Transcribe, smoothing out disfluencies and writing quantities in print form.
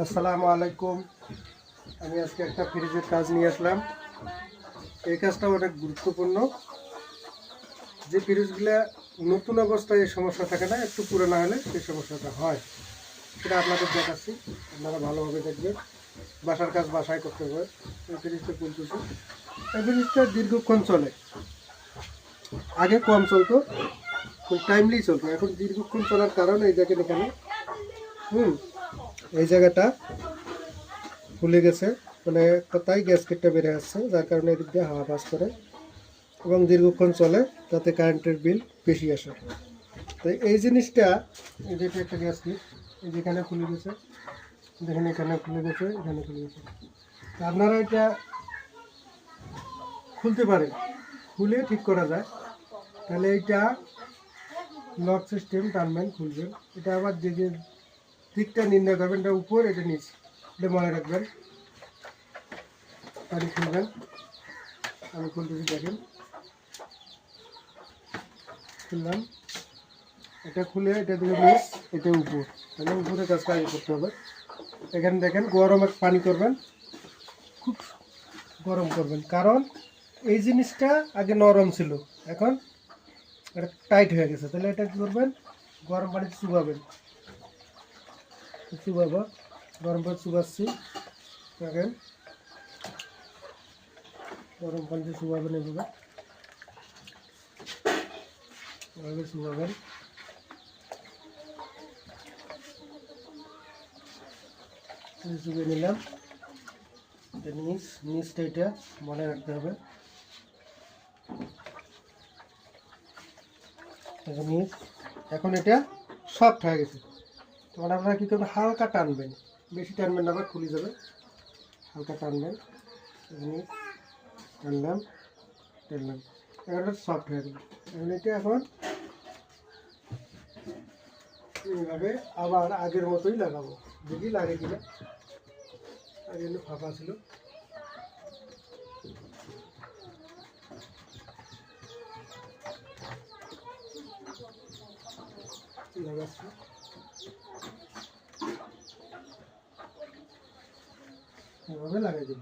আসসালামু আলাইকুম। আমি আজকে একটা ফ্রিজের কাজ নিয়ে আসলাম। এই কাজটা অনেক গুরুত্বপূর্ণ। যে ফ্রিজগুলো নতুন অবস্থায় এই সমস্যা থাকে না, একটু পুরোনো হলে সেই সমস্যাটা হয়, সেটা আপনাদের দেখাচ্ছি। আপনারা ভালোভাবে দেখবেন। বাসার কাজ বাসায় করতে হবে। এই ফ্রিজটা বলতেছি, এই ফ্রিজটা দীর্ঘক্ষণ চলে। আগে কম চলতো, খুব টাইমলি চলতো। এখন দীর্ঘক্ষণ চলার কারণে এই দেখেন এখানে এই জায়গাটা ফুলে গেছে, মানে তাই গ্যাসকেটটা বেড়ে আসছে, যার কারণে এদিক দিয়ে হাওয়া পাস করে এবং দীর্ঘক্ষণ চলে, তাতে কারেন্টের বিল বেশি আসে। তো এই জিনিসটা, এই যেটা একটা গ্যাসকেট, এই যেখানে খুলে গেছে, দেখেন এখানে খুলে গেছে, এখানে খুলে গেছে। তো আপনারা এটা খুলতে পারেন, খুলে ঠিক করা যায়। তাহলে এইটা লক সিস্টেম টানবেন, খুলবেন। এটা আবার যে যে দিকটা নির্ণয় করবেন, এটা উপর, এটা নিচ, এটা মনে রাখবেন। পানি খুলবেন, আমি খুলতেছি, দেখেন খুললাম। এটা খুলে এটা দিকে নিচ, এটা উপর, তাহলে উপরে কাজটা আগে করতে হবে। এখানে দেখেন গরম পানি করবেন, খুব গরম করবেন, কারণ এই জিনিসটা আগে নরম ছিল, এখন এটা টাইট হয়ে গেছে। তাহলে এটা কী করবেন, গরম পানিতে চুবাবেন, চুবাবো, গরম পানি চুবাচ্ছি, দেখেন গরম পানিতে চুবাবেন, এভাবে চুবাবেন। চুবিয়ে নিলাম। নিচটা এটা মনে রাখতে হবে, নিচ। এখন এটা সফট হয়ে গেছে, তখন আপনারা কী করবেন, হালকা টানবেন, বেশি টানবেন না, আবার খুলে যাবে। হালকা টানবেন, নিচ টানলাম, টানলাম, এখন সফট হয়ে গেল। এখন এটা এখন এইভাবে আবার আগের মতোই লাগাবো, দেখি লাগে কিনা। আগে ফাঁকা ছিল, লাগাচ্ছি। এভাবে লাগাই দেব।